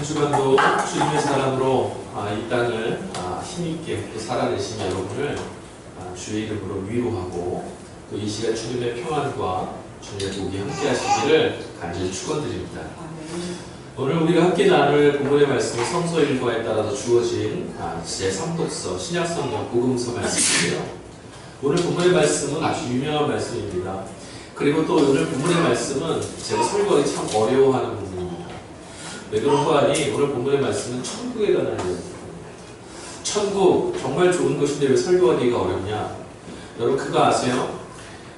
주간도 주님의 사랑으로 이 땅을 힘있게 살아내신 여러분을 주의 이름으로 위로하고 또 이 시간 주님의 평안과 주님의 복이 함께 하시기를 간절히 축원드립니다. 오늘 우리가 함께 나눌 본문의 말씀은 성서 일과에 따라서 주어진 제3독서 신약성경 복음서 말씀이에요. 오늘 본문의 말씀은 아주 유명한 말씀입니다. 그리고 또 오늘 본문의 말씀은 제가 설교하기 참 어려워하는 부분입니다. 왜 그런가 하니 오늘 본문의 말씀은 천국에 관한 이야기입니다. 천국 정말 좋은 것인데 왜 설교하기가 어렵냐? 여러분 그거 아세요?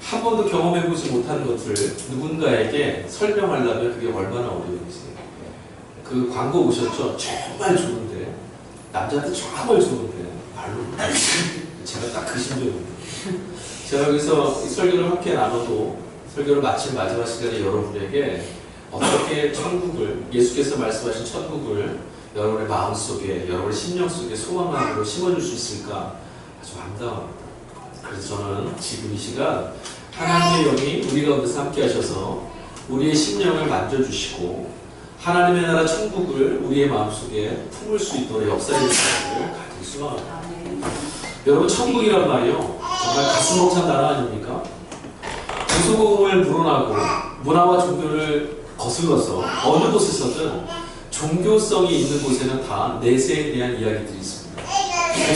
한 번도 경험해보지 못한 것을 누군가에게 설명하려면 그게 얼마나 어려운지. 그 광고 보셨죠? 정말 좋은데 남자한테 정말 좋은데 말로 제가 딱 그 심정입니다. 제가 여기서 설교를 함께 나눠도 설교를 마친 마지막 시간에 여러분에게 어떻게 천국을, 예수께서 말씀하신 천국을 여러분의 마음속에, 여러분의 심령 속에 소망함으로 심어줄 수 있을까 아주 암담합니다. 그래서 저는 지금 이 시간 하나님의 영이 우리 가운데서 함께 하셔서 우리의 심령을 만져주시고 하나님의 나라 천국을 우리의 마음속에 품을 수 있도록 역사의 시간을 가질 소망합니다. 여러분 천국이란 말이요 정말 가슴 벅찬 나라 아닙니까? 부수고금을 물어나고 문화와 종교를 거슬러서 어느 곳에서든 종교성이 있는 곳에는 다 내세에 대한 이야기들이 있습니다.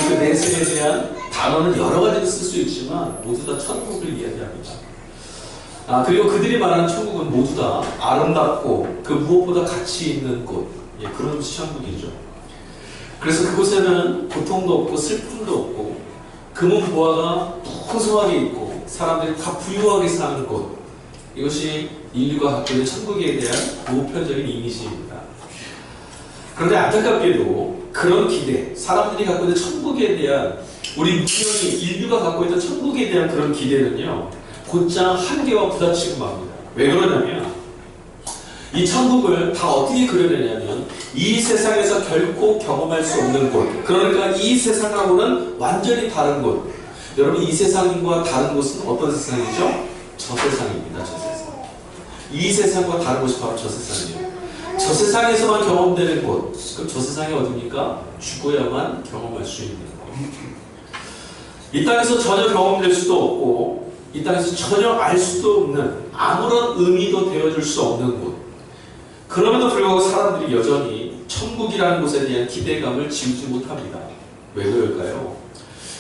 그 내세에 대한 단어는 여러 가지로 쓸 수 있지만 모두 다 천국을 이야기합니다. 그리고 그들이 말하는 천국은 모두 다 아름답고 그 무엇보다 가치 있는 곳, 그런 곳이 천국이죠. 그래서 그곳에는 고통도 없고 슬픔도 없고 금은 보화가 풍성하게 있고 사람들이 다 부유하게 사는 곳, 이것이 인류가 갖고 있는 천국에 대한 보편적인 이미지입니다. 그런데 안타깝게도 그런 기대, 사람들이 갖고 있는 천국에 대한, 우리 문명이 인류가 갖고 있는 천국에 대한 그런 기대는요 곧장 한계와 부딪히고 맙니다. 왜 그러냐면 이 천국을 다 어떻게 그려내냐면 이 세상에서 결코 경험할 수 없는 곳, 그러니까 이 세상하고는 완전히 다른 곳. 여러분 이 세상과 다른 곳은 어떤 세상이죠? 저 세상입니다. 저 세상. 이 세상과 다른 곳이 바로 저 세상이에요. 저 세상에서만 경험되는 곳, 그럼 저 세상이 어디입니까? 죽어야만 경험할 수 있는 곳. 이 땅에서 전혀 경험될 수도 없고 이 땅에서 전혀 알 수도 없는, 아무런 의미도 되어줄 수 없는 곳. 그럼에도 불구하고 사람들이 여전히 천국이라는 곳에 대한 기대감을 지우지 못합니다. 왜 그럴까요?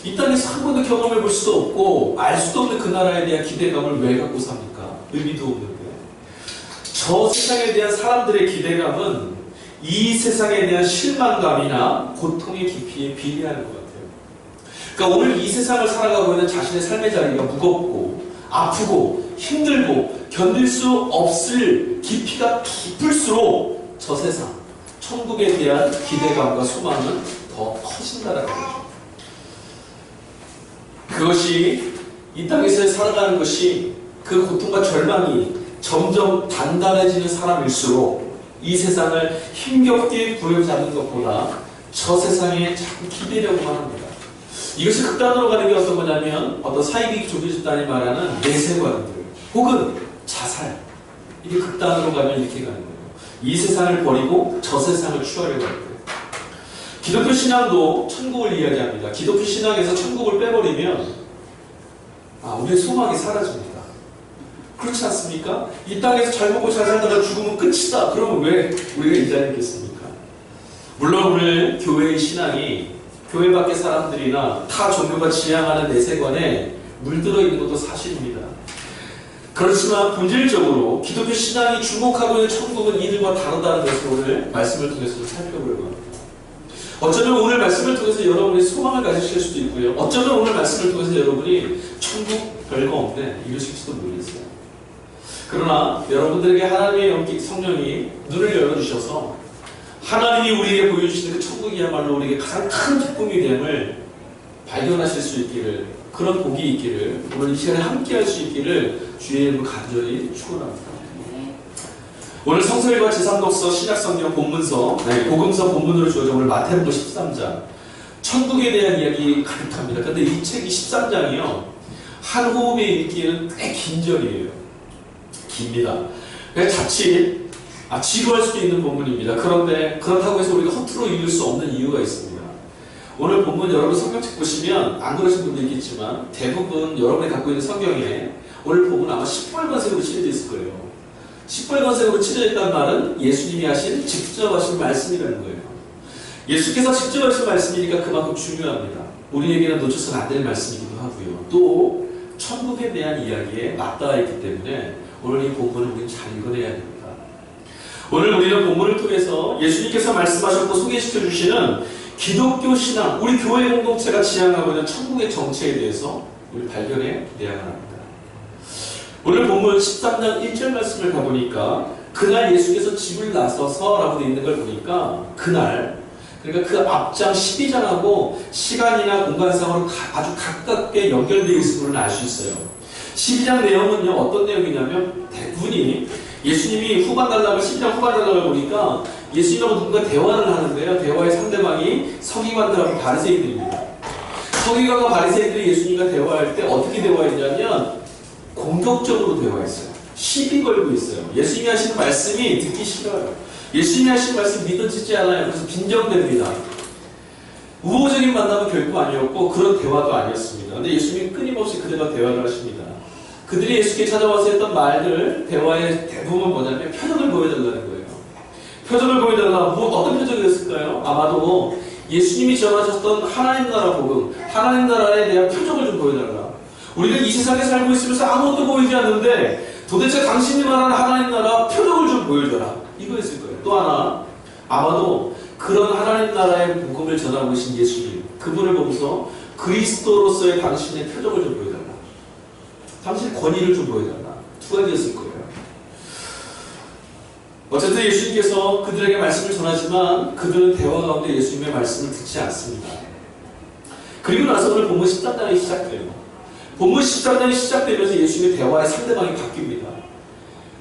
이 땅에서 한 번도 경험해 볼 수도 없고 알 수도 없는 그 나라에 대한 기대감을 왜 갖고 삽니까? 의미도 없는데. 저 세상에 대한 사람들의 기대감은 이 세상에 대한 실망감이나 고통의 깊이에 비례하는 것 같아요. 그러니까 오늘 이 세상을 살아가고 있는 자신의 삶의 자리가 무겁고 아프고 힘들고 견딜 수 없을 깊이가 깊을수록 저 세상, 천국에 대한 기대감과 소망은 더 커진다는 거죠. 그것이 이 땅에서 살아가는 것이, 그 고통과 절망이 점점 단단해지는 사람일수록 이 세상을 힘겹게 부여잡는 것보다 저 세상에 자꾸 기대려고만 합니다. 이것이 극단으로 가는 게 어떤 거냐면 어떤 사이비 종교 집단이 말하는 내세관들 혹은 자살, 이게 극단으로 가면 이렇게 가는 거예요. 이 세상을 버리고 저 세상을 취하려고 할 때. 기독교 신앙도 천국을 이야기합니다. 기독교 신앙에서 천국을 빼버리면 우리의 소망이 사라집니다. 그렇지 않습니까? 이 땅에서 잘 먹고 잘 살다가 죽으면 끝이다. 그러면 왜 우리가 이 자리에 있겠습니까? 물론 오늘 교회의 신앙이 교회 밖의 사람들이나 타 종교가 지향하는 내세관에 물들어 있는 것도 사실입니다. 그렇지만 본질적으로 기독교 신앙이 주목하고 있는 천국은 이들과 다르다는 것을 오늘 말씀을 통해서 살펴보려고 합니다. 어쩌면 오늘 말씀을 통해서 여러분이 소망을 가지실 수도 있고요. 어쩌면 오늘 말씀을 통해서 여러분이 천국 별거 없네 이러실지도 모르겠어요. 그러나 여러분들에게 하나님의 영기 성령이 눈을 열어주셔서 하나님이 우리에게 보여주시는 그 천국이야말로 우리에게 가장 큰 기쁨이 됨을 발견하실 수 있기를, 그런 복이 있기를, 오늘 이 시간에 함께 할 수 있기를 주의 이름으로 간절히 축원합니다. 오늘 성서일과 제3독서 신약성경 본문서, 복음서 본문으로 주어져 오늘 마태복음 13장 천국에 대한 이야기 가득합니다. 그런데 이 책이 13장이요 한 호흡에 읽기에는 꽤 긴 절이에요. 깁니다. 자칫 지루할 수도 있는 본문입니다. 그런데 그렇다고 해서 우리가 허투루 읽을 수 없는 이유가 있습니다. 오늘 본문 여러분 성경책 보시면 안 그러신 분도 있겠지만 대부분 여러분이 갖고 있는 성경에 오늘 본문 아마 시뻘건색으로 칠해져 있을 거예요. 시뻘건색으로 칠해져 있다는 말은 예수님이 하신 직접 하신 말씀이라는 거예요. 예수께서 직접 하신 말씀이니까 그만큼 중요합니다. 우리에게는 놓쳐서는 안 될 말씀이기도 하고요. 또 천국에 대한 이야기에 맞닿아 있기 때문에 오늘 이 본문을 우리는 잘 읽어내야 됩니다. 오늘 우리는 본문을 통해서 예수님께서 말씀하셨고 소개시켜 주시는 기독교 신앙, 우리 교회 공동체가 지향하고 있는 천국의 정체에 대해서 우리 발견해 내야만 합니다. 오늘 본문 13장 1절 말씀을 가보니까 그날 예수께서 집을 나서서 라고 되어 있는 걸 보니까 그날, 그러니까 그 앞장 12장하고 시간이나 공간상으로 아주 가깝게 연결되어 있음을 알 수 있어요. 12장 내용은요, 어떤 내용이냐면 대부분이 예수님이 후반 단락을 12장 후반 단락을 보니까 예수님하고 누군가 대화를 하는데요. 대화의 상대방이 서기관들하고 바리새인들입니다. 서기관과 바리새인들이 예수님과 대화할 때 어떻게 대화했냐면 공격적으로 대화했어요. 시비 걸고 있어요. 예수님이 하시는 말씀이 듣기 싫어요. 예수님이 하시는 말씀 믿어지지 않아요. 그래서 빈정됩니다. 우호적인 만남은 결코 아니었고 그런 대화도 아니었습니다. 근데 예수님이 끊임없이 그들과 대화를 하십니다. 그들이 예수께 찾아와서 했던 말들, 대화의 대부분 뭐냐면 표적을 보여달라는 거예요. 표적을 보여달라. 어떤 표적이었을까요? 아마도 예수님이 전하셨던 하나님 나라 복음, 하나님 나라에 대한 표적을 좀 보여달라. 우리는 이 세상에 살고 있으면서 아무것도 보이지 않는데 도대체 당신이 말하는 하나님 나라 표적을 좀 보여줘라. 이거였을 거예요. 또 하나, 아마도 그런 하나님 나라의 복음을 전하고 계신 예수님, 그분을 보면서 그리스도로서의 당신의 표적을 좀 보여달라. 당신의 권위를 좀 보여달라. 두 가지였을 거예요. 어쨌든 예수님께서 그들에게 말씀을 전하지만 그들은 대화 가운데 예수님의 말씀을 듣지 않습니다. 그리고 나서 오늘 본문 13장이 시작돼요. 본문 13장이 시작되면서 예수님의 대화의 상대방이 바뀝니다.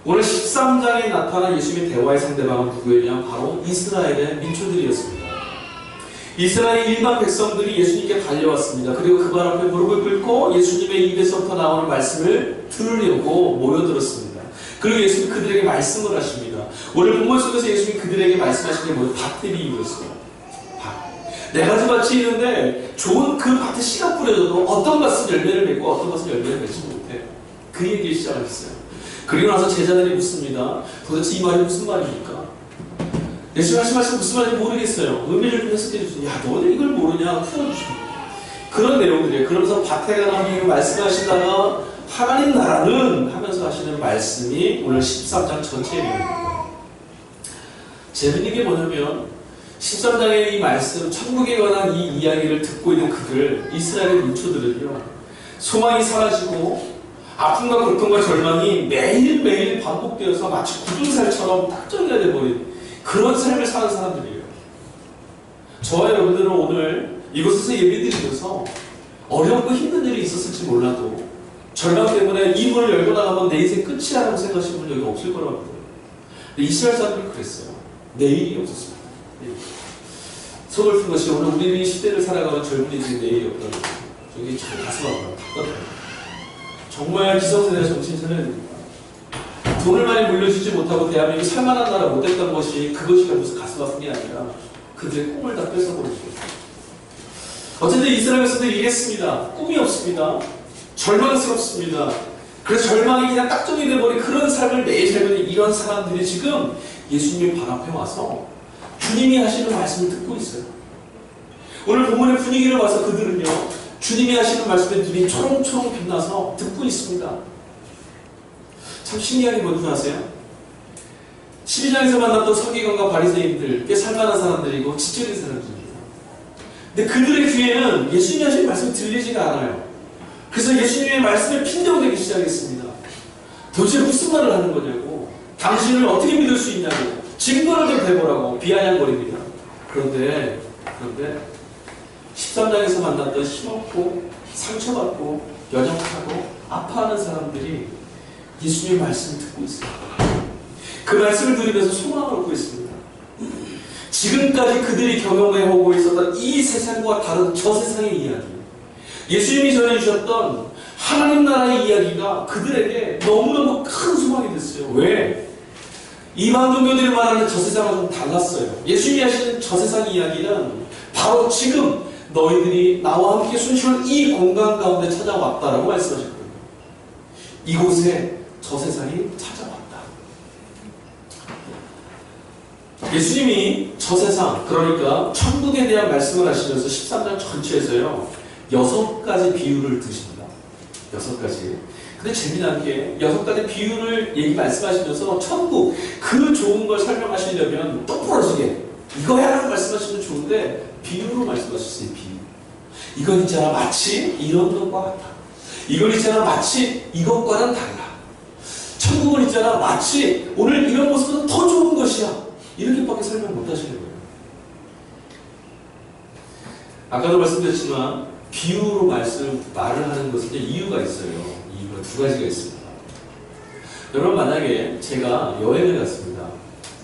오늘 13장에 나타난 예수님의 대화의 상대방은 누구였냐? 바로 이스라엘의 민초들이었습니다. 이스라엘 일반 백성들이 예수님께 달려왔습니다. 그리고 그발 앞에 무릎을 꿇고 예수님의 입에서부터 나오는 말씀을 들으려고 모여들었습니다. 그리고 예수님이 그들에게 말씀을 하십니다. 오늘 본문 속에서 예수님이 그들에게 말씀하신 게 뭐예요? 밭들이 이거였어요. 밭. 네 가지 밭이 있는데 좋은 그 밭에 씨가 뿌려져도 어떤 것은 열매를 맺고 어떤 것은 열매를 맺지 못해. 그 얘기를 시작했어요. 그리고 나서 제자들이 묻습니다. 도대체 이 말이 무슨 말입니까? 예수님 하신 말씀 무슨 말인지 모르겠어요. 의미를 좀 해석해 주세요. 야, 너는 이걸 모르냐? 풀어주시고. 그런 내용들이에요. 그러면서 밭에 가는 말씀하시다가 하나님 나라는 하면서 하시는 말씀이 오늘 13장 전체의 내용입니다. 재밌는 게 뭐냐면 13장의 이 말씀, 천국에 관한 이 이야기를 듣고 있는 그들, 이스라엘의 민초들은요, 소망이 사라지고 아픔과 고통과 절망이 매일매일 반복되어서 마치 굳은살처럼 탁정이가 돼버린 그런 삶을 사는 사람들이에요. 저와 여러분들은 오늘 이곳에서 예배드리면서 어렵고 힘든 일이 있었을지 몰라도 절망 때문에 이 문을 열고 나가면 내 인생 끝이라고 생각하시는 분 여기 없을 거라고 믿어요. 근데 이스라엘 사람들이 그랬어요. 내일이 없었습니다. 서글픈 것이 오늘 우리는 이 시대를 살아가는 젊은이들이 내일이 없다는 거예요. 저기 참 가슴 아파요. 답답해요. 정말 기성세대가 정신 차려야 됩니다. 돈을 많이 물려주지 못하고 대한민국이 살만한 나라 못했던 것이 그것이 무슨 가슴 아픈 게 아니라 그들의 꿈을 다 뺏어버린 거죠. 어쨌든 이스라엘 백성들이 이랬습니다. 꿈이 없습니다. 절망스럽습니다. 그래서 절망이 그냥 딱정이 돼버린 그런 삶을 매일 살고 있는 이런 사람들이 지금 예수님의 발 앞에 와서 주님이 하시는 말씀을 듣고 있어요. 오늘 본문의 분위기를 봐서 그들은요, 주님이 하시는 말씀에 눈이 초롱초롱 빛나서 듣고 있습니다. 참 신기한 게 뭔지 아세요? 12장에서 만났던 서기관과 바리새인들, 꽤 살만한 사람들이고 지적인 사람들입니다. 근데 그들의 귀에는 예수님이 하시는 말씀이 들리지가 않아요. 그래서 예수님의 말씀에 핀정되기 시작했습니다. 도대체 무슨 말을 하는 거냐고, 당신을 어떻게 믿을 수 있냐고, 증거를 좀 대보라고 비아냥거립니다. 그런데 13장에서 만났던 힘없고 상처받고 연약하고 아파하는 사람들이 예수님의 말씀을 듣고 있습니다. 그 말씀을 들으면서 소망을 얻고 있습니다. 지금까지 그들이 경험해오고 있었던 이 세상과 다른 저 세상의 이야기, 예수님이 전해주셨던 하나님 나라의 이야기가 그들에게 너무너무 큰 소망이 됐어요. 왜? 이방 종교들이 말하는 저 세상은 좀 달랐어요. 예수님이 하시는 저 세상 이야기는 바로 지금 너희들이 나와 함께 순식간 이 공간 가운데 찾아왔다라고 말씀하셨거든요. 이곳에 저 세상이 찾아왔다. 예수님이 저 세상, 그러니까 천국에 대한 말씀을 하시면서 13장 전체에서요 6가지 비유를 드십니다. 6가지. 근데 재미난 게 6가지 비유를 말씀하시면서 천국, 그 좋은 걸 설명하시려면 똑부러지게 이거야라고 말씀하시면 좋은데 비유로 말씀하셨어요. 비유. 이건 있잖아 마치 이런 것과 같다. 이건 있잖아 마치 이것과는 달라. 천국은 있잖아 마치 오늘 이런 모습보다 더 좋은 것이야. 이렇게밖에 설명 못 하시는 거예요. 아까도 말씀드렸지만 비유로 말을 하는 것은 이유가 있어요. 이유가 2가지가 있습니다. 여러분 만약에 제가 여행을 갔습니다.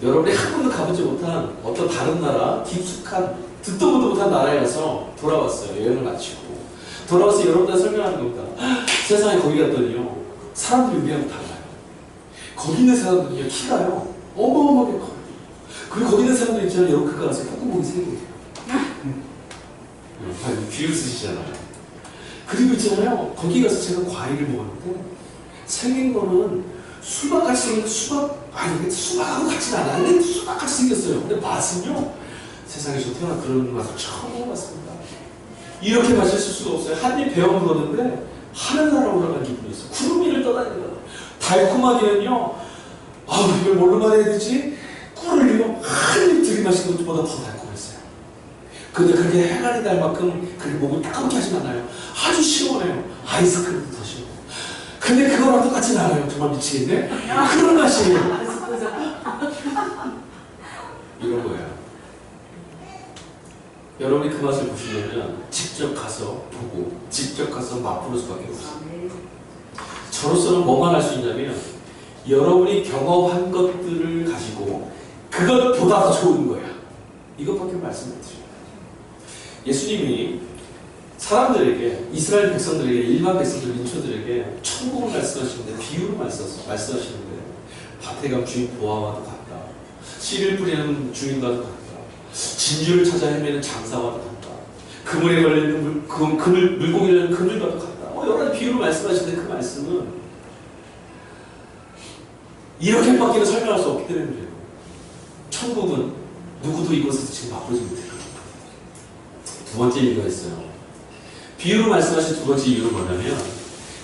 여러분이 한 번도 가보지 못한 어떤 다른 나라, 깊숙한 듣도 보도 못한 나라에 가서 돌아왔어요. 여행을 마치고 돌아와서 여러분들 설명하는 겁니다. 세상에 거기 갔더니요 사람들이 우리하고 달라요. 거기 있는 사람들은요 키가요 어마어마하게 커요. 그리고 거기 있는 사람들 있잖아요. 여러분 그거 가서 콧구멍이 3개예요. 비유 쓰시잖아요. 그리고 있잖아요. 거기 가서 제가 과일을 먹었는데 생긴 거는 수박같이 생긴 수박하고 같지는 않아요. 근데 수박같이 생겼어요. 근데 맛은요 세상에서 태어나 그런 맛을 처음 먹어봤습니다. 이렇게 맛있을 수가 없어요. 한 입 베어 물었는데 하늘나라 올라간 기분이 있어요. 구름 위를 떠다니는 거예요. 달콤하기는요 이걸 뭘로 말해야 되지? 꿀을요 한 입 들이마신 것보다 더 달콤했어요. 근데 그렇게 해갈이 날 만큼 그렇게 목을 따갑게 하진 않아요. 아주 시원해요. 아이스크림도 더 시원해요. 근데 그거랑 똑같진 않아요. 정말 미치겠네. 그런 맛이에요. 이런 거예요. 여러분이 그 맛을 보시려면 직접 가서 보고 직접 가서 맛보는 수밖에 없어요. 저로서는 뭐만 할 수 있냐면 여러분이 경험한 것들을 가지고 그것보다 더 좋은 거야. 이것밖에 말씀 못 드립니다. 예수님이 사람들에게, 이스라엘 백성들에게, 일반 백성들, 민초들에게 천국을 말씀하시는데 비유로 말씀하시는데 밭에 간 주인 보아와도 같다. 씨를 뿌리는 주인과도 같다. 진주를 찾아 헤매는 장사와도 같다. 그물에 걸리는 물고기를 그물과도 같다. 여러 가지 비유로 말씀하시는데 그 말씀은 이렇게밖에는 설명할 수 없기 때문이에요. 천국은 누구도 이곳에서 지금 맛보지 못해요. 2번째 이유가 있어요. 비유로 말씀하신 2번째 이유는 뭐냐면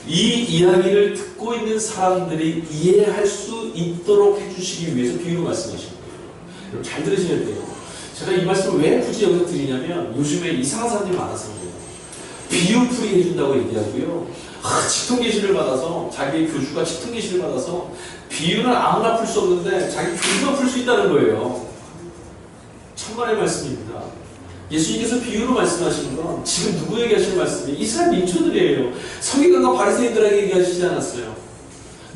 이 이야기를 듣고 있는 사람들이 이해할 수 있도록 해주시기 위해서 비유로 말씀하신 거예요. 여러분 잘 들으셔야 돼요. 제가 이 말씀을 왜 굳이 여기서 드리냐면 요즘에 이상한 사람들이 많아서 그래요. 비유풀이 해준다고 얘기하고요. 직통계시를 받아서 자기 교주가 직통계시를 받아서 비유는 아무나 풀 수 없는데 자기 교주가 풀 수 있다는 거예요. 천만의 말씀입니다. 예수님께서 비유로 말씀하시는 건 지금 누구에게 하시는 말씀이 이스라엘 민초들이에요. 서기관과 바리새인들에게 얘기하시지 않았어요.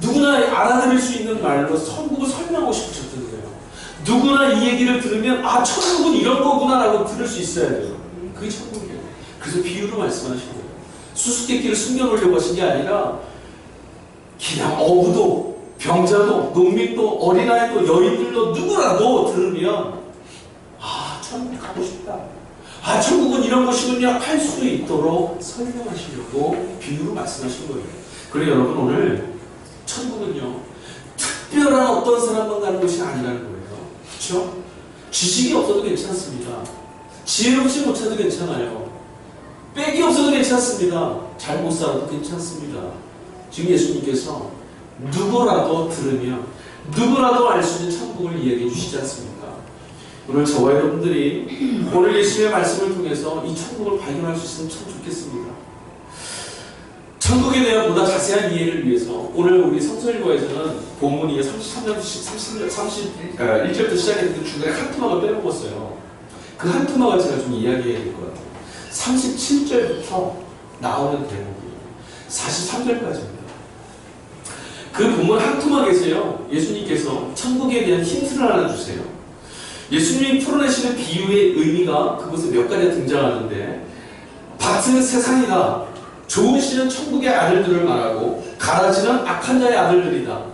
누구나 알아들을 수 있는 말로 천국을 설명하고 싶으셨던 거예요. 누구나 이 얘기를 들으면 천국은 이런 거구나 라고 들을 수 있어야 돼요. 그게 천국이에요. 그래서 비유로 말씀하신 거예요. 수수께끼를 숨겨놓으려고 하신 게 아니라 그냥 어부도 병자도 농민도 어린아이도 여인들도 누구라도 들으면 천국 가고 싶다. 천국은 이런 것이군요 할 수 있도록 설명하시려고 비유로 말씀하신 거예요. 그래서 여러분 오늘 천국은요 특별한 어떤 사람만 가는 것이 아니라는 거예요. 그렇죠? 지식이 없어도 괜찮습니다. 지혜롭지 못해도 괜찮아요. 빽이 없어도 괜찮습니다. 잘 못 살아도 괜찮습니다. 지금 예수님께서 누구라도 들으면 누구라도 알 수 있는 천국을 이야기해 주시지 않습니까? 오늘 저와 여러분들이 오늘 예수님의 말씀을 통해서 이 천국을 발견할 수 있으면 참 좋겠습니다. 천국에 대한 보다 자세한 이해를 위해서 오늘 우리 성서일보에서는 본문이 31절부터 시작했는데 중간에 한 토막을 빼먹었어요. 그 한 토막을 제가 좀 이야기해야 될 것 같아요. 37절부터 나오는 대목이 43절까지입니다. 그 본문 한 토막에서요 예수님께서 천국에 대한 힌트를 하나 주세요. 예수님이 풀어내시는 비유의 의미가 그곳에 몇 가지가 등장하는데 밭은 세상이다. 좋은 씨는 천국의 아들들을 말하고 가라지는 악한 자의 아들들이다.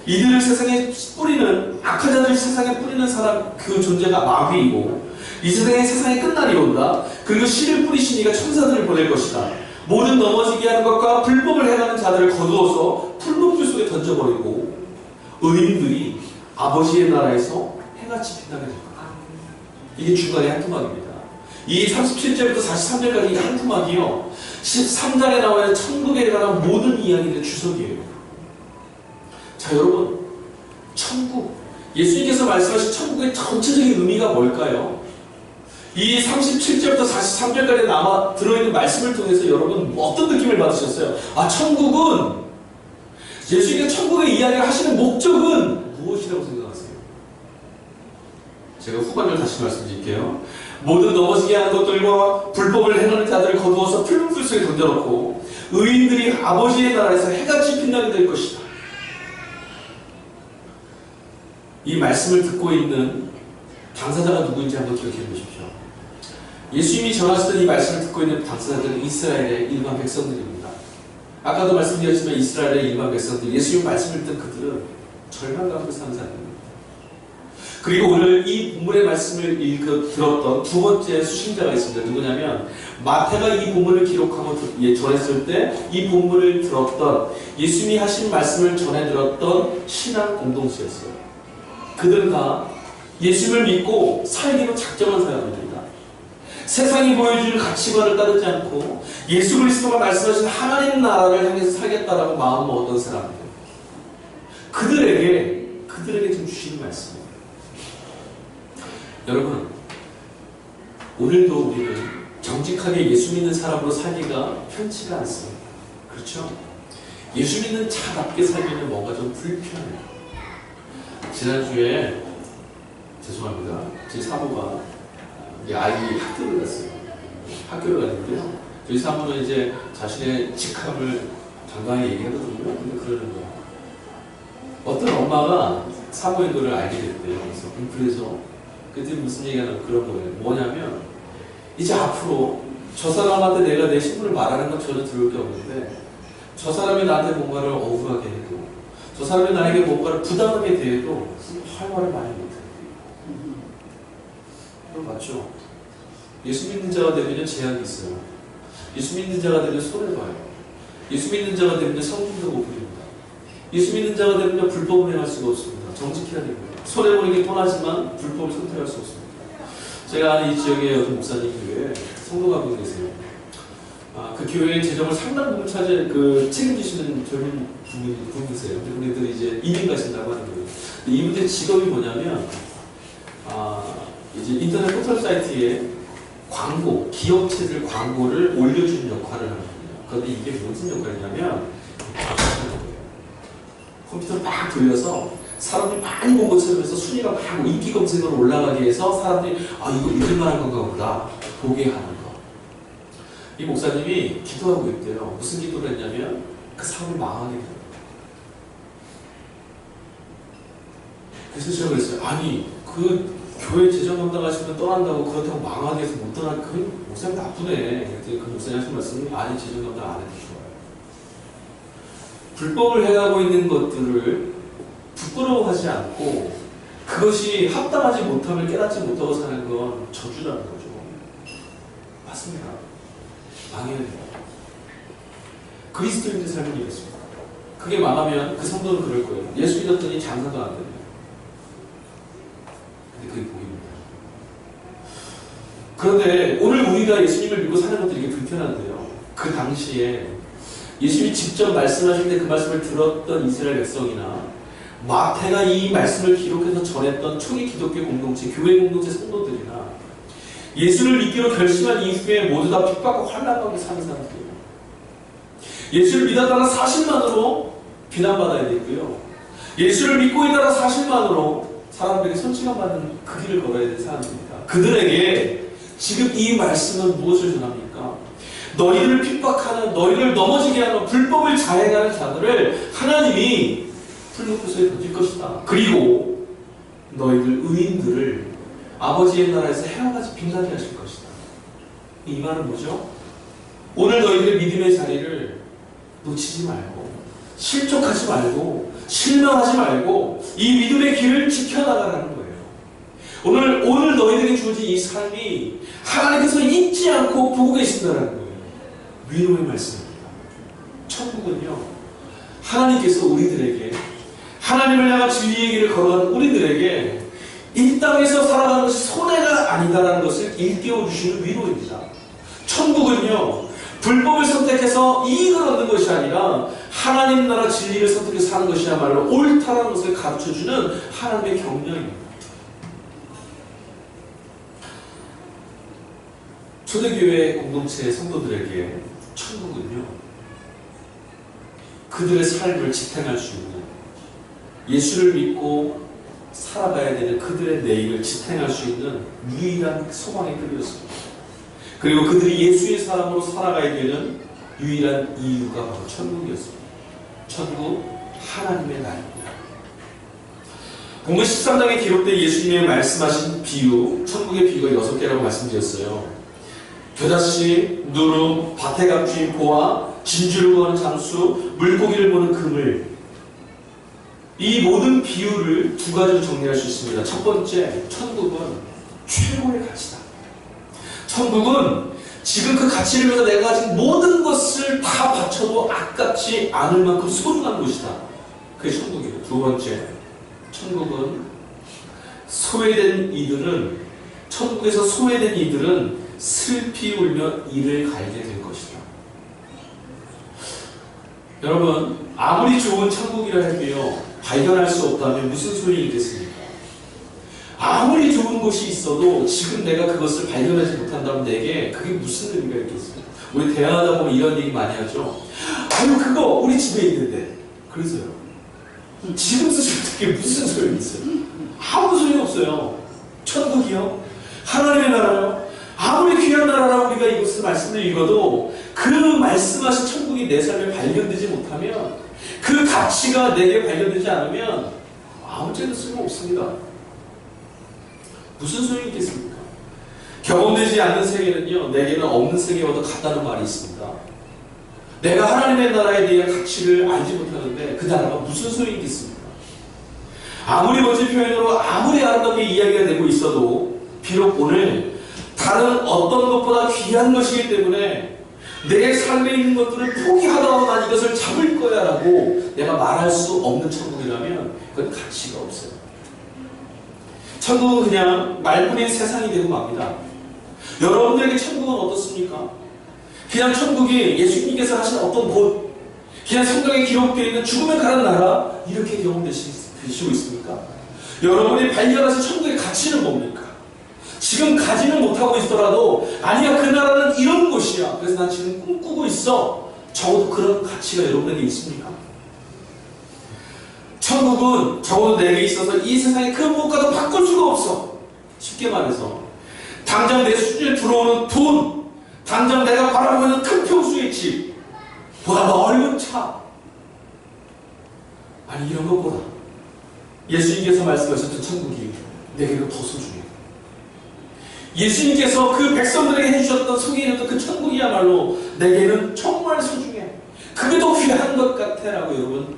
이들을 세상에 뿌리는, 악한 자들을 세상에 뿌리는 사람, 그 존재가 마귀이고, 이 세상에 끝날이 온다. 그리고 씨를 뿌리신 이가 천사들을 보낼 것이다. 모든 넘어지게 하는 것과 불법을 행하는 자들을 거두어서 풀무불 속에 던져버리고, 의인들이 아버지의 나라에서 해같이 빛나게 될 거다. 이게 중간에 한 토막입니다. 이 37절부터 43절까지 이 한 토막이요, 13장에 나와 있는 천국에 관한 모든 이야기들의 주석이에요. 자, 여러분, 천국, 예수님께서 말씀하신 천국의 전체적인 의미가 뭘까요? 이 37절부터 43절까지 들어있는 말씀을 통해서 여러분 어떤 느낌을 받으셨어요? 아, 천국은, 예수님께서 천국의 이야기를 하시는 목적은 무엇이라고 생각하세요? 제가 후반을 다시 말씀드릴게요. 모든 넘어지게 하는 것들과 불법을 행하는 자들을 거두어서 풀무불 속에 던져놓고 의인들이 아버지의 나라에서 해같이 빛나게 될 것이다. 이 말씀을 듣고 있는 당사자가 누구인지 한번 기억해 보십시오. 예수님이 전하시던 이 말씀을 듣고 있는 당사자들은 이스라엘의 일반 백성들입니다. 아까도 말씀드렸지만 이스라엘의 일반 백성들, 예수님 말씀을 듣는 그들은 절망 가운데 사는 사람입니다. 그리고 오늘 이 본문의 말씀을 들었던 두 번째 수신자가 있습니다. 누구냐면 마태가 이 본문을 기록하고 전했을 때 이 본문을 들었던, 예수님이 하신 말씀을 전해 들었던 신앙 공동체였어요. 그들은 다 예수를 믿고 살기로 작정한 사람입니다. 세상이 보여주는 가치관을 따르지 않고 예수 그리스도가 말씀하신 하나님 나라를 향해서 살겠다라고 마음 먹었던 사람들, 그들에게 좀 주시는 말씀입니다. 여러분, 오늘도 우리는 정직하게 예수 믿는 사람으로 살기가 편치가 않습니다. 그렇죠? 예수 믿는 자답게 살기는 뭔가 좀 불편해요. 지난주에, 죄송합니다, 제 사모가 아이 학교를 갔어요. 학교를 갔는데요, 저희 사모는 이제 자신의 직함을 당당히 얘기하거든요. 근데 그러는 거예요. 어떤 엄마가 사모의 거를 알게 됐대요. 그래서 공부해서 그때 무슨 얘기가 나면 그런 거예요. 뭐냐면, 이제 앞으로 저 사람한테 내가 내 신분을 말하는 건 전혀 들을 게 없는데, 저 사람이 나한테 뭔가를 억울하게 해도, 저 사람이 나에게 뭔가를 부담하게 대해도 할 말을 많이 못해요. 그거 맞죠? 예수 믿는 자가 되면 제약이 있어요. 예수 믿는 자가 되면 손해봐요. 예수 믿는 자가 되면 성품도 못 부립니다. 예수 믿는 자가 되면 불법을 행할 수가 없습니다. 정직해야 됩니다. 손해보는 게 뻔하지만 불법을 선택할 수 없습니다. 제가 아는 이 지역의 어떤 목사님 교회에 성도가 한 분 계세요. 그 교회의 재정을 상당 부분 책임지시는 젊은 분이세요. 그분들이 이제 이민 가신다고 하는 거예요. 이분들의 직업이 뭐냐면, 이제 인터넷 포털 사이트에 기업체들 광고를 올려주는 역할을 하는 거예요. 그런데 이게 무슨 역할이냐면, 컴퓨터를 막 돌려서 사람들이 많이 본 것처럼 해서 순위가 막 인기 검색어로 올라가게 해서 사람들이 이거 믿을만한 건가 보다 보게 하는 거. 이 목사님이 기도하고 있대요. 무슨 기도를 했냐면 그 사업을 망하게 해요. 그래서 제가 그랬어요. 아니, 그 교회 재정 담당하시면 떠난다고 그렇다고 망하게 해서 못 떠날, 그 목사님 나쁘네. 그랬더니 그 목사님 하신 말씀이, 아니, 재정 담당 안 해도 좋아요. 불법을 해가고 있는 것들을 부끄러워하지 않고 그것이 합당하지 못함을 깨닫지 못하고 사는 건 저주라는 거죠. 맞습니다. 망해야 돼요. 그리스도인의 삶은 이랬습니다. 그게 망하면 그 성도는 그럴 거예요. 예수 믿었더니 장사도 안 됩니다. 근데 그게 복입니다. 그런데 오늘 우리가 예수님을 믿고 사는 것도 이게 불편한데요. 그 당시에 예수님이 직접 말씀하실 때 그 말씀을 들었던 이스라엘 백성이나 마태가 이 말씀을 기록해서 전했던 초기 기독교 공동체, 교회 공동체 성도들이나 예수를 믿기로 결심한 이후에 모두 다 핍박과 환난 가운데 사는 사람들이에요. 예수를 믿었다는 사실만으로 비난받아야 되고요. 예수를 믿고 있다는 사실만으로 사람들에게 손치감 받는 그 길을 걸어야 되는 사람들입니다. 그들에게 지금 이 말씀은 무엇을 전합니까? 너희를 핍박하는, 너희를 넘어지게 하는 불법을 자행하는 자들을 하나님이 풀무불소에 던질 것이다. 그리고 너희들 의인들을 아버지의 나라에서 해와같이 빛나게 하실 것이다. 이 말은 뭐죠? 오늘 너희들의 믿음의 자리를 놓치지 말고 실족하지 말고 실망하지 말고 이 믿음의 길을 지켜나가라는 거예요. 오늘 너희들에게 주어진 이 삶이 하나님께서 잊지 않고 보고 계신다는 거예요. 위로의 말씀입니다. 천국은요, 하나님께서 우리들에게, 하나님을 향한 진리의 길을 걸어가는 우리들에게 이 땅에서 살아가는 것이 손해가 아니다라는 것을 일깨워 주시는 위로입니다. 천국은요, 불법을 선택해서 이익을 얻는 것이 아니라 하나님 나라 진리를 선택해서 사는 것이야말로 옳다라는 것을 가르쳐주는 하나님의 격려입니다. 초대교회 공동체 성도들에게 천국은요, 그들의 삶을 지탱할 수 있는, 예수를 믿고 살아가야 되는 그들의 내일을 지탱할 수 있는 유일한 소망의 길이었습니다. 그리고 그들이 예수의 사람으로 살아가야 되는 유일한 이유가 바로 천국이었습니다. 천국, 하나님의 나라입니다. 본문 13장에 기록된 예수님의 말씀하신 비유, 천국의 비유가 6개라고 말씀드렸어요. 겨자씨, 누룩, 밭에 감추인 보화, 진주를 거는 장수, 물고기를 보는 그물. 이 모든 비유를 두 가지로 정리할 수 있습니다. 첫 번째, 천국은 최고의 가치다. 천국은 지금 그 가치를 위해서 내가 가진 모든 것을 다 바쳐도 아깝지 않을 만큼 소중한 곳이다. 그게 천국이에요. 두 번째, 천국은 천국에서 소외된 이들은 슬피 울며 이를 갈게 될 것이다. 여러분, 아무리 좋은 천국이라 해도요, 발견할 수 없다면 무슨 소용이겠습니까? 아무리 좋은 곳이 있어도 지금 내가 그것을 발견하지 못한다면 내게 그게 무슨 의미가 있겠습니까? 우리 대화하다 보면 이런 얘기 많이 하죠. 아유, 그거 우리 집에 있는데. 그래서요. 지금 쓰실 때 무슨 소용이 있어요? 아무 소용이 없어요. 천국이요? 하나님의 나라요? 아무리 귀한 나라라고 우리가 이것을 말씀을 읽어도 그 말씀하신 천국이 내 삶에 발견되지 못하면, 그 가치가 내게 발견되지 않으면 아무 죄도 쓸모없습니다. 무슨 소용이 있겠습니까? 경험되지 않는 세계는요, 내게는 없는 세계와도 같다는 말이 있습니다. 내가 하나님의 나라에 대한 가치를 알지 못하는데 그 나라가 무슨 소용이 있겠습니까? 아무리 멋진 표현으로 아무리 아름답게 이야기가 되고 있어도 비록 오늘 다른 어떤 것보다 귀한 것이기 때문에 내 삶에 있는 것들을 포기하다가 난 이것을 잡을 거야 라고 내가 말할 수 없는 천국이라면 그건 가치가 없어요. 천국은 그냥 말뿐인 세상이 되고 맙니다. 여러분들에게 천국은 어떻습니까? 그냥 천국이 예수님께서 하신 어떤 곳, 그냥 성경에 기록되어 있는 죽으면 가는 나라, 이렇게 경험되시고 있습니까? 여러분이 발견하신 천국의 가치는 뭡니까? 지금 가지는 못하고 있더라도 아니야, 그 나라는 이런 곳이야, 그래서 난 지금 꿈꾸고 있어, 적어도 그런 가치가 여러분에게 있습니까? 천국은 적어도 내게 있어서 이 세상에 그 무엇과도 바꿀 수가 없어. 쉽게 말해서 당장 내 수준에 들어오는 돈, 당장 내가 바라보고 있는 큰 평수의 집, 보다 넓은 차, 아니 이런 것보다 예수님께서 말씀하셨던 천국이 내게는 더 소중해. 예수님께서 그 백성들에게 해주셨던 소개해줬던 그 천국이야말로 내게는 정말 소중해. 그게 더 귀한 것 같아 라고 여러분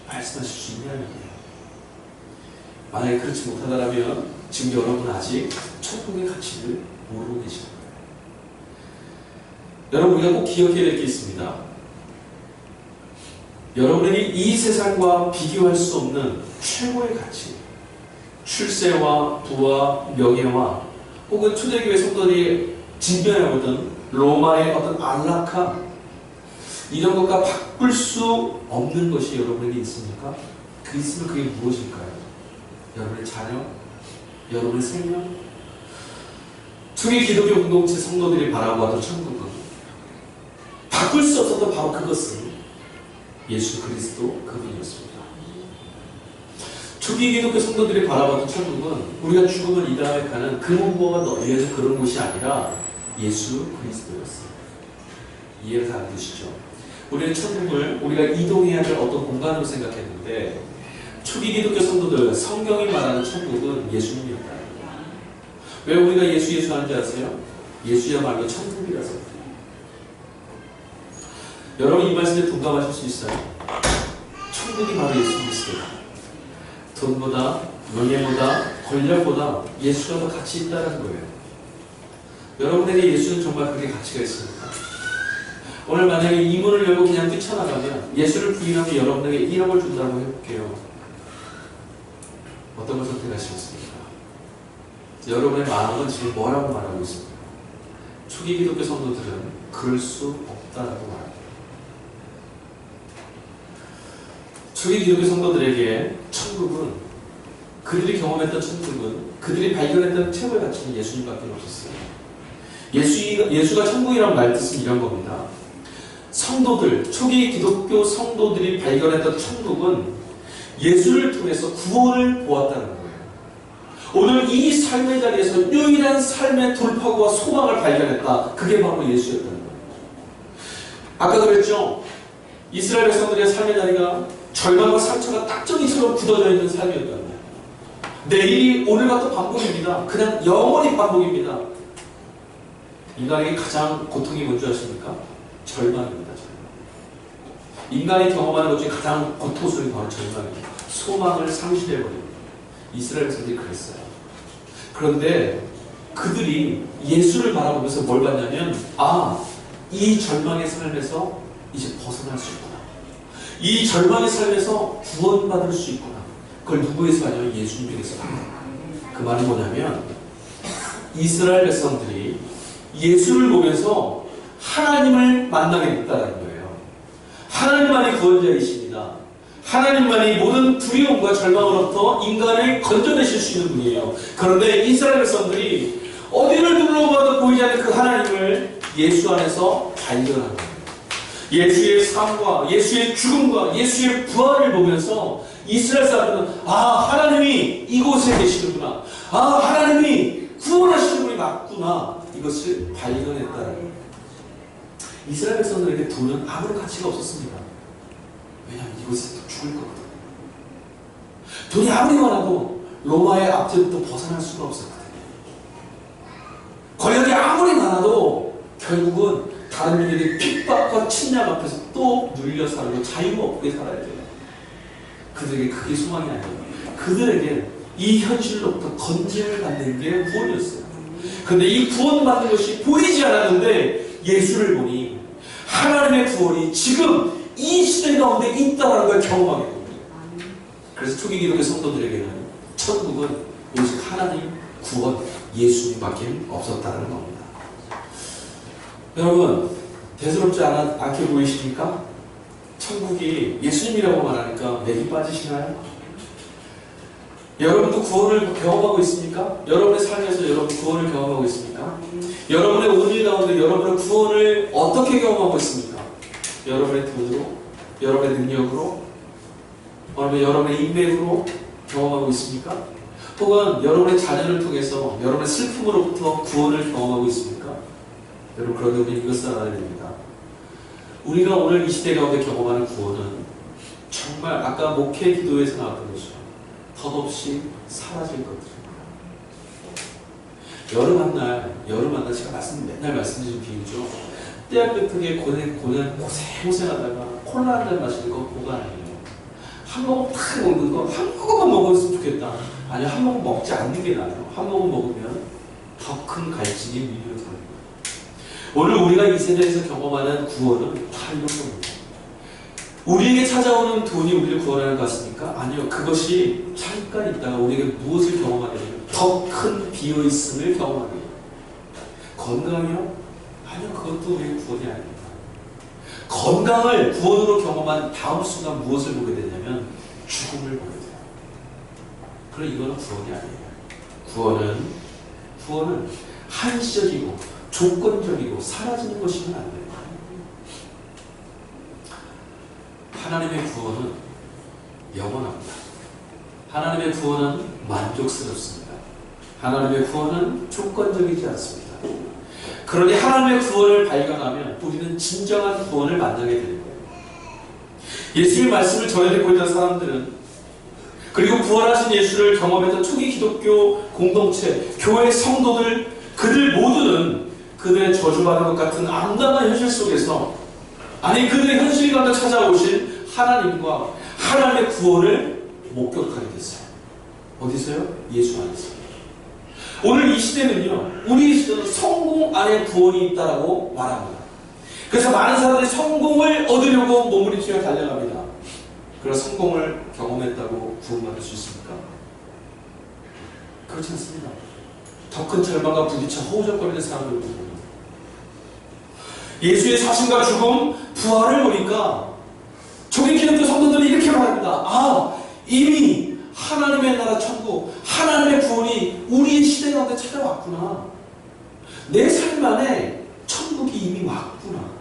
말씀하실 수 있냐는 얘기예요. 만약에 그렇지 못하다면 지금 여러분 아직 천국의 가치를 모르고 계십니다. 여러분, 우리가 꼭 기억해야 될 게 있습니다. 여러분에게 이 세상과 비교할 수 없는 최고의 가치, 출세와 부와 명예와 혹은 초대교회 성도들이 직면하고 있던 로마의 어떤 안락함, 이런 것과 바꿀 수 없는 것이 여러분에게 있습니까? 그 있으면 그게 무엇일까요? 여러분의 자녀? 여러분의 생명? 초기 기독교 공동체 성도들이 바라보았던 천국은 바꿀 수 없었던 바로 그것은 예수 그리스도 그분이었습니다. 초기 기독교 성도들이 바라봤던 천국은 우리가 죽음을 이 다음에 가는 그 무엇과 널려진 그런 곳이 아니라 예수 그리스도였습니다. 이해가 안 되시죠? 우리는 천국을 우리가 이동해야 될 어떤 공간으로 생각했는데 초기 기독교 성도들, 성경이 말하는 천국은 예수님이었다. 왜 우리가 예수 하는지 아세요? 예수야말로 천국이라서. 여러분 이 말씀에 동감하실 수 있어요? 천국이 바로 예수 그리스도다. 돈보다, 명예보다, 권력보다 예수가 더 가치 있다는 거예요. 여러분에게 예수는 정말 그게 가치가 있습니까? 오늘 만약에 이 문을 열고 그냥 뛰쳐나가면, 예수를 부인하면 여러분에게 1억을 준다고 해볼게요. 어떤 걸 선택하시겠습니까? 여러분의 마음은 지금 뭐라고 말하고 있습니까? 초기 기독교 성도들은 그럴 수 없다라고 말합니다. 초기 기독교 성도들에게 천국은, 그들이 경험했던 천국은, 그들이 발견했던 최고의 가치는 예수님밖에 없었어요. 예수가 천국이란 말 뜻은 이런 겁니다. 성도들, 초기 기독교 성도들이 발견했던 천국은 예수를 통해서 구원을 보았다는 거예요. 오늘 이 삶의 자리에서 유일한 삶의 돌파구와 소망을 발견했다. 그게 바로 예수였다는 거예요. 아까 그랬죠? 이스라엘 백성들의 삶의 자리가 절망과 상처가 딱정이처럼 굳어져 있는 삶이었다는 거예요. 내일이 오늘과 또 반복입니다. 그냥 영원히 반복입니다. 인간에게 가장 고통이 뭔지 아십니까? 절망입니다. 인간이 경험하는 것 중에 가장 고통스러운 게 바로 절망입니다. 소망을 상실해버립니다. 이스라엘 백성들이 그랬어요. 그런데 그들이 예수를 바라보면서 뭘 봤냐면, 이 절망의 삶에서 이제 벗어날 수 있구나. 이 절망의 삶에서 구원받을 수 있구나. 그걸 누구에서 하냐면 예수님에게서 합니다. 그 말은 뭐냐면, 이스라엘 백성들이 예수를 보면서 하나님을 만나게 됐다는 거예요. 하나님만이 구원자이십니다. 하나님만이 모든 두려움과 절망으로부터 인간을 건져내실 수 있는 분이에요. 그런데 이스라엘 백성들이 어디를 둘러봐도 보이지 않는 그 하나님을 예수 안에서 발견한 거예요. 예수의 삶과 예수의 죽음과 예수의 부활을 보면서 이스라엘 사람들은 하나님이 이곳에 계시는구나. 하나님이 구원하시는 분이 맞구나. 이것을 발견했다는 거예요. 이스라엘 백성들에게 돈은 아무런 가치가 없었습니다. 왜냐하면 이곳에서 죽을 거거든요. 돈이 아무리 많아도 로마의 압제부터 벗어날 수가 없었거든요. 권력이 아무리 많아도 결국은 다른 민족의 핍박과 침략 앞에서 또 눌려 살고 자유가 없게 살아야 돼요. 그들에게 그게 소망이 아니에요. 그들에게 이 현실로부터 건짐을 받는 게 구원이었어요. 그런데 이 구원받는 것이 보이지 않았는데 예수를 보니 하나님의 구원이 지금 이 시대 가운데 있다는 걸 경험하게 됩니다. 그래서 초기 기독교 성도들에게는 천국은 오직 하나님 구원 예수님밖에 없었다는 겁니다. 여러분, 대수롭지 않게 보이십니까? 천국이 예수님이라고 말하니까 맥이 빠지시나요? 여러분도 구원을 경험하고 있습니까? 여러분의 삶에서 여러분 구원을 경험하고 있습니까? 여러분의 오늘 가운데 여러분의 구원을 어떻게 경험하고 있습니까? 여러분의 돈으로? 여러분의 능력으로? 여러분의 인맥으로 경험하고 있습니까? 혹은 여러분의 자녀를 통해서 여러분의 슬픔으로부터 구원을 경험하고 있습니까? 여러분, 그런데 우리 이것을 알아야 됩니다. 우리가 오늘 이 시대 가운데 경험하는 구원은 정말 아까 목회 기도에서 나왔던 것처럼 덧없이 사라질 것들입니다. 여름 한 날 제가 맨날 말씀드린 비유죠. 대학교 특유의 고생하다가 콜라 한 잔 마시는 거 그거 아니에요. 한 모금 탁 먹는 거 한 모금만 먹었으면 좋겠다. 아니, 한 모금 먹지 않는 게 나아요. 한 모금 먹으면 더 큰 갈증이 밀려 들어요. 오늘 우리가 이 세대에서 경험하는 구원은 다 이런 겁니다. 우리에게 찾아오는 돈이 우리를 구원하는 것 같습니까? 아니요. 그것이 잠깐 있다가 우리에게 무엇을 경험하게 되면 더 큰 비어있음을 경험하게 돼요. 건강이요? 아니요. 그것도 우리의 구원이 아닙니다. 건강을 구원으로 경험한 다음 순간 무엇을 보게 되냐면 죽음을 보게 돼요. 그럼 이거는 구원이 아니에요. 구원은 한시적이고 조건적이고 사라지는 것이면 안 돼요. 하나님의 구원은 영원합니다. 하나님의 구원은 만족스럽습니다. 하나님의 구원은 조건적이지 않습니다. 그러니 하나님의 구원을 발견하면 우리는 진정한 구원을 만나게 되는 거예요. 예수의 말씀을 전해듣고 있는 사람들은, 그리고 부활하신 예수를 경험했던 초기 기독교 공동체, 교회 성도들, 그들 모두는 그들의 저주받은 것 같은 암담한 현실 속에서, 그들의 현실 가운데 찾아오신 하나님과 하나님의 구원을 목격하게 됐어요. 어디서요? 예수 안에서. 오늘 이 시대는요, 우리 시대는 성공 안에 구원이 있다라고 말합니다. 그래서 많은 사람들이 성공을 얻으려고 몸부림치며 달려갑니다. 그런 성공을 경험했다고 구원받을 수 있습니까? 그렇지 않습니다. 더 큰 절망과 부딪혀 허우적거리는 사람들을 보고 예수의 사심과 죽음, 부활을 보니까 초기 기독교 성도들이 이렇게 말합니다. 아, 이미 하나님의 나라 천국, 하나님의 구원이 우리의 시대 가운데 찾아왔구나. 내 삶 안에 천국이 이미 왔구나.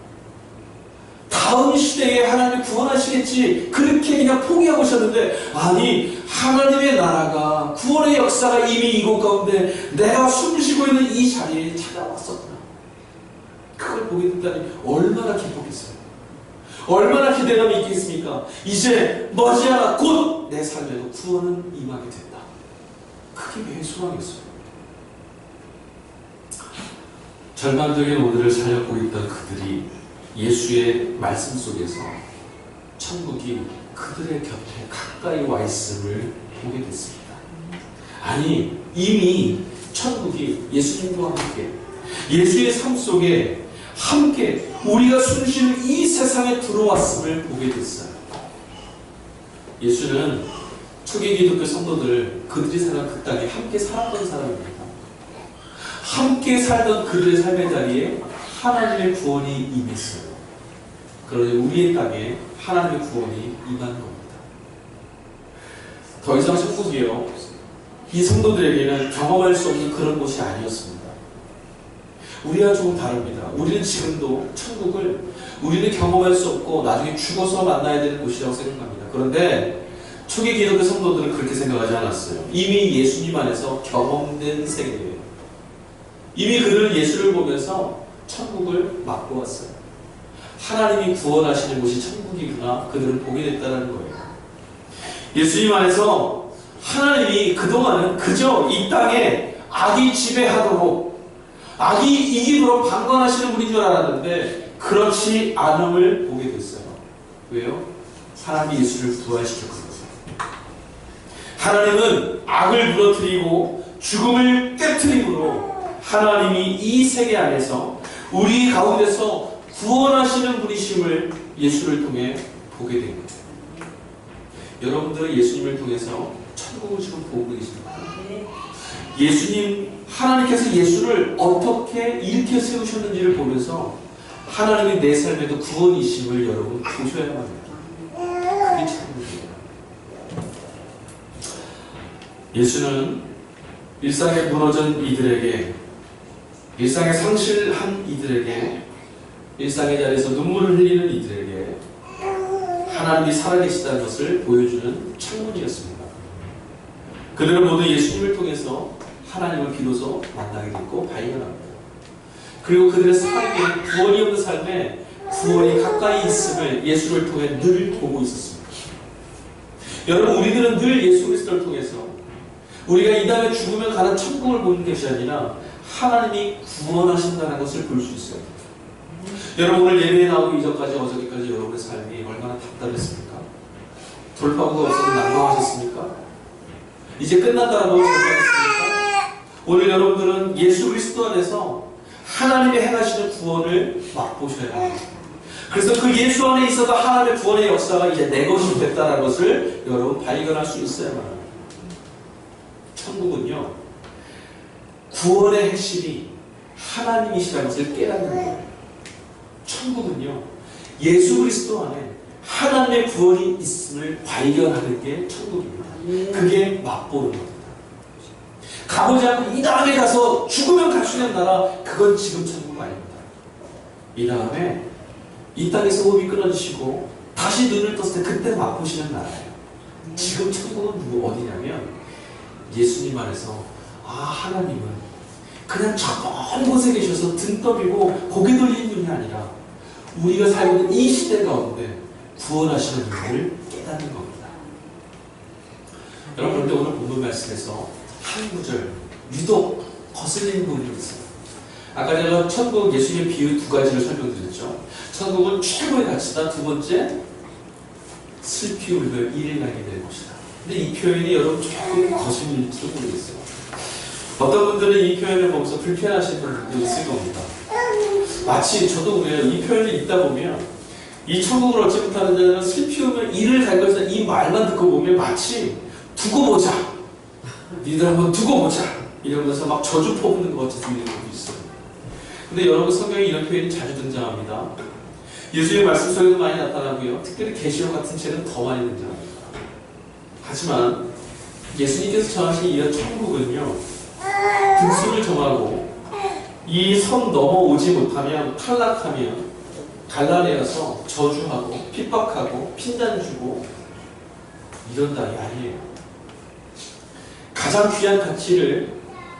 다음 시대에 하나님이 구원하시겠지, 그렇게 그냥 포기하고 있었는데, 아니 하나님의 나라가, 구원의 역사가 이미 이곳 가운데 내가 숨쉬고 있는 이 자리에 찾아왔었구나. 그걸 보게 된다니 얼마나 기쁘겠어요. 얼마나 기대감이 있겠습니까? 이제 머지않아 곧 내 삶에도 구원은 임하게 된다. 그게 왜 소망이었어요? 절망적인 오늘을 살려고 있던 그들이 예수의 말씀 속에서 천국이 그들의 곁에 가까이 와 있음을 보게 됐습니다. 아니, 이미 천국이 예수님과 함께, 예수의 삶 속에 함께 우리가 숨쉬는 이 세상에 들어왔음을 보게 됐어요. 예수는 초기 기독교 성도들, 그들이 사는 그 땅에 함께 살았던 사람입니다. 함께 살던 그들의 삶의 자리에 하나님의 구원이 임했어요. 그러니 우리의 땅에 하나님의 구원이 임한 겁니다. 더 이상 천국이요, 이 성도들에게는 경험할 수 없는 그런 곳이 아니었습니다. 우리와 조금 다릅니다. 우리는 지금도 천국을 우리는 경험할 수 없고 나중에 죽어서 만나야 되는 곳이라고 생각합니다. 그런데 초기 기독교 성도들은 그렇게 생각하지 않았어요. 이미 예수님 안에서 경험된 세계예요. 이미 그들은 예수를 보면서 천국을 맛보았어요. 하나님이 구원하시는 곳이 천국이구나, 그들은 보게 됐다는 거예요. 예수님 안에서 하나님이 그동안은 그저 이 땅에 악이 지배하도록, 악이 이기도록 방관하시는 분인 줄 알았는데 그렇지 않음을 보게 됐어요. 왜요? 하나님이 예수를 부활시켰거든요. 하나님은 악을 무너뜨리고 죽음을 깨트림으로 하나님이 이 세계 안에서 우리 가운데서 구원하시는 분이심을 예수를 통해 보게 된 거예요. 여러분들은 예수님을 통해서 천국을 지금 보고 계십니까? 예수님, 하나님께서 예수를 어떻게 일으켜 세우셨는지를 보면서 하나님이 내 삶에도 구원이심을 여러분 보셔야만 합니다. 그게 천국이에요. 예수는 일상에 무너진 이들에게, 일상에 상실한 이들에게, 일상의 자리에서 눈물을 흘리는 이들에게 하나님이 살아계시다는 것을 보여주는 창문이었습니다. 그들은 모두 예수님을 통해서 하나님을 비로소 만나게 됐고 발견합니다. 그리고 그들의 삶에, 구원이 없는 삶에 구원이 가까이 있음을 예수를 통해 늘 보고 있었습니다. 여러분, 우리들은 늘 예수 그리스도를 통해서 우리가 이 다음에 죽으면 가는 천국을 보는 것이 아니라 하나님이 구원하신다는 것을 볼 수 있어요. 여러분, 오늘 예배에 나오기 이전까지, 어저께까지 여러분의 삶이 얼마나 답답했습니까? 돌파구가 없어서 난감하셨습니까? 이제 끝났다라고 생각했습니까? 오늘 여러분들은 예수 그리스도 안에서 하나님이 행하시는 구원을 맛보셔야 합니다. 그래서 그 예수 안에 있어서 하나님의 구원의 역사가 이제 내 것이 됐다는 것을 여러분 발견할 수 있어야만 합니다. 천국은요, 구원의 핵심이 하나님이시라는 것을 깨닫는 거예요. 천국은요, 예수 그리스도 안에 하나님의 구원이 있음을 발견하는 게 천국입니다. 그게 맛보는 겁니다. 가보지 않고 이 다음에 가서 죽으면 갈 수 있는 나라, 그건 지금 천국 아닙니다. 이 다음에 이 땅에서 호흡이 끊어지시고 다시 눈을 떴을 때 그때 맛보시는 나라예요. 지금 천국은 어디냐면 예수님 안에서, 아, 하나님은 그냥 저 곳에 계셔서 등 떠비고 고개 돌리는 분이 아니라 우리가 살고 있는 이 시대 가운데 구원하시는 분을 깨닫는 겁니다. 여러분, 그런데 오늘 본문 말씀에서 한 구절 유독 거슬리는 부분이 있어요. 아까 제가 천국 예수님의 비유 두 가지를 설명드렸죠. 천국은 최고의 가치다. 두 번째, 슬피 울며 이를 가게 될 것이다. 근데 이 표현이 여러분 조금 거슬릴지도 모르겠어요. 어떤 분들은 이 표현을 보면서 불편하신 분들도 있을 겁니다. 마치 저도 그래요. 이 표현을 읽다 보면 이 천국을 얻지 못하는 자는 슬피 울며 이를 갈 것이다. 이 말만 듣고 보면 마치 두고 보자. 니들 한번 두고 보자. 이러면서 막 저주 퍼붓는 것 같이 들리는 것도 있어요. 근데 여러분 성경에 이런 표현이 자주 등장합니다. 예수의 말씀 속에도 많이 나타나고요. 특별히 계시록 같은 책은 더 많이 등장합니다. 하지만 예수님께서 정하신 이런 천국은요. 등수를 정하고 이 선 넘어오지 못하면 탈락하면 갈라내어서 저주하고 핍박하고 핀잔 주고 이런다 이 아니에요. 가장 귀한 가치를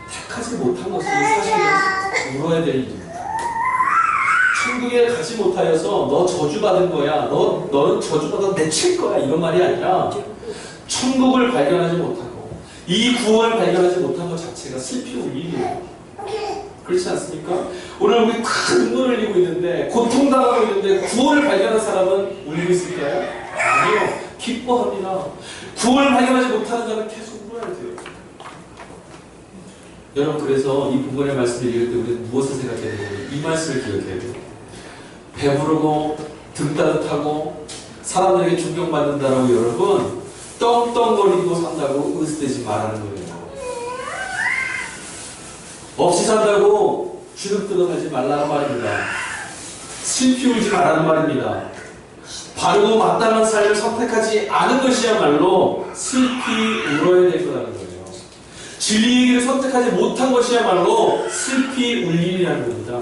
택하지 못한 것이 사실은 울어야 될 일입니다. 천국에 가지 못하여서 너 저주받은 거야. 너는 저주받아 내칠 거야. 이런 말이 아니라 천국을 발견하지 못하고 이 구원을 발견하지 못한 것 자체가 슬피 울 일이에요. 그렇지 않습니까? 오늘 우리 큰 눈물을 흘리고 있는데 고통당하고 있는데 구원을 발견한 사람은 울리고 있을까요? 아니요. 기뻐합니다. 구원을 발견하지 못하는 자는 계속 울어야 돼요. 여러분 그래서 이 본문의 말씀을 읽을 때 우리는 무엇을 생각해야 되냐면 이 말씀을 기억해야 돼요. 배부르고 등 따뜻하고 사람들에게 존경받는다라고 여러분 떵떵거리고 산다고 으스대지 말라는 거예요. 없이 산다고 주눅들어가지 말라는 말입니다. 슬피 울지 말라는 말입니다. 바르고 마땅한 삶을 선택하지 않은 것이야말로 슬피 울어야 될 거라는 거예요. 진리의 길을 선택하지 못한 것이야말로 슬피 울 일이라는 겁니다.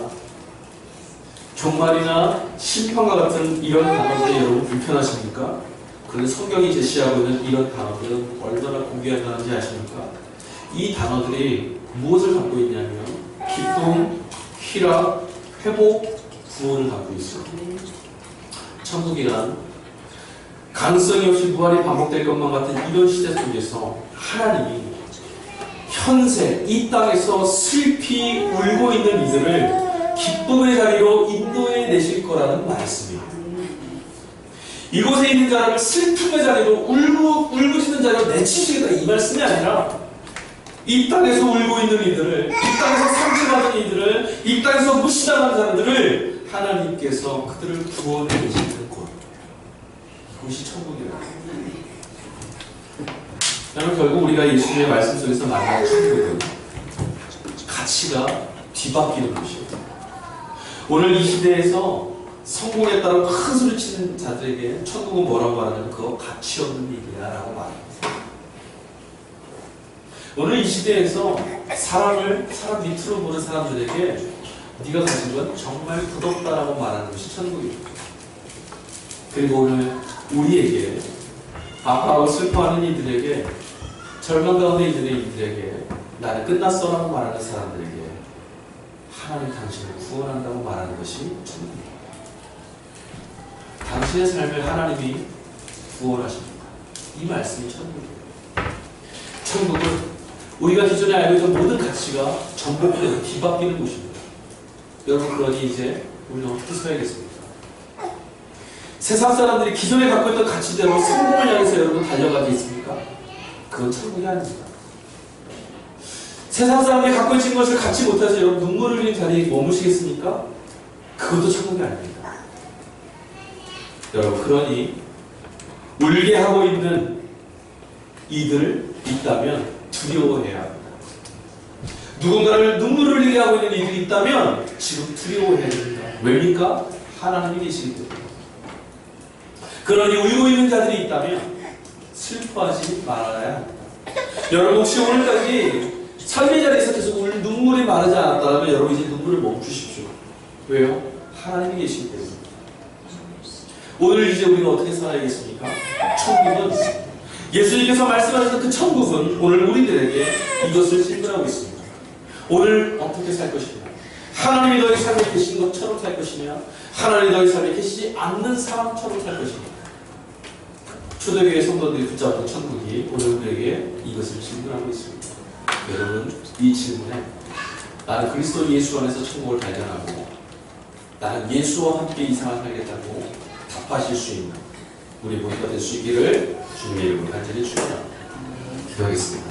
종말이나 심판과 같은 이런 단어들이 여러분 불편하십니까? 그런데 성경이 제시하고 있는 이런 단어들은 얼마나 고귀한 단어인지 아십니까? 이 단어들이 무엇을 갖고 있냐면 기쁨, 희락, 회복, 구원을 갖고 있어요. 천국이란 가능성이 없이 부활이 반복될 것만 같은 이런 시대 속에서 하나님이 현세 이 땅에서 슬피 울고 있는 이들을 기쁨의 자리로 인도해 내실 거라는 말씀입니다. 이곳에 있는 자를 슬픔의 자리로 울부짖는 자리로 내치시겠다 이 말씀이 아니라 이 땅에서 울고 있는 이들을, 이 땅에서 상처받은 이들을, 이 땅에서 무시당한 자들을 하나님께서 그들을 구원해 내시는 곳. 그것이 천국이라. 여러분 결국 우리가 예수님의 말씀 속에서 만난 천국은 가치가 뒤바뀌는 것입니다. 오늘 이 시대에서 성공했다고 큰 소리 치는 자들에게 천국은 뭐라고 말하냐면 그거 가치 없는 일이야 라고 말합니다. 오늘 이 시대에서 사람 밑으로 보는 사람들에게 네가 가진 건 정말 부럽다라고 말하는 것이 천국입니다. 그리고 오늘 우리에게 아파하고 슬퍼하는 이들에게 절망 가운데 있는 이들에게 나는 끝났어라고 말하는 사람들에게 하나님 당신을 구원한다고 말하는 것이 천국입니다. 당신의 삶을 하나님이 구원하십니다. 이 말씀이 천국입니다. 천국은 우리가 기존에 알고 있던 모든 가치가 전복돼서 뒤바뀌는 곳입니다. 여러분 그러니 이제 우리는 어떻게 서야겠습니까? 세상 사람들이 기존에 갖고 있던 가치대로 성공을 향해서 여러분 달려가겠습니까? 그건 천국이 아닙니다. 세상 사람들이 갖고 있는 것을 갖지 못해서 여러분 눈물을 흘리는 자리에 머무시겠습니까? 그것도 천국이 아닙니다. 여러분 그러니 울게 하고 있는 이들 있다면 두려워해야 합니다. 누군가를 눈물을 흘리게 하고 있는 이들이 있다면 지금 두려워해야 됩니다. 왜입니까? 하나님이 계시기 때문에. 그러니 울고 있는 자들이 있다면 슬퍼하지 말아야 합니다. 여러분 혹시 오늘까지 삶의 자리에서 계속 눈물이 마르지 않았다면 여러분 이제 눈물을 멈추십시오. 왜요? 하나님이 계시기 때문에. 오늘 이제 우리가 어떻게 살아야겠습니까? 천국은 예수님께서 말씀하셨던 그 천국은 오늘 우리들에게 이것을 질문하고 있습니다. 오늘 어떻게 살 것이냐? 하나님이 너희 삶에 계신 것처럼 살 것이냐? 하나님이 너희 삶에 계시지 않는 사람처럼 살 것이냐? 초대교회 성도들이 붙잡은 천국이 오늘 우리에게 이것을 질문하고 있습니다. 여러분 이 질문에 나는 그리스도 예수 안에서 천국을 발견하고 나는 예수와 함께 이 세상을 살겠다고 답하실 수 있는 우리 모두가 될 수 있기를 주님의 이름으로 간절히 축원합니다. 기도하겠습니다.